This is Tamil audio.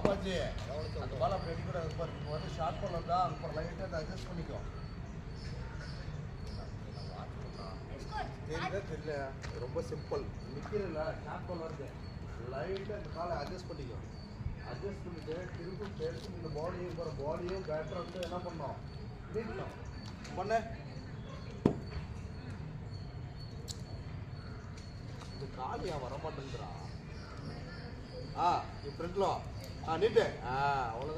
பாஜி அந்த பால் அப்படி அடி கூட இப்போ வந்து ஷார்ட் பால் வந்தால் அப்புறம் லைட்டாக அதை அட்ஜஸ்ட் பண்ணிக்கும். தெரியல ரொம்ப சிம்பிள். நிற்கிறல ஷார்ட் பால் வருது, லைட்டாக இந்த காலை அட்ஜஸ்ட் பண்ணிக்கும். அட்ஜஸ்ட் பண்ணிட்டு திருப்பி எடுத்து இந்த பாடியும் பேட்டரை வந்து என்ன பண்ணோம், நீட்டணும் பண்ண. இந்த காலியா வரமாட்டேங்கிறா. நீ ஃப்ரெண்ட்ல நீட்டு அவ்வளோ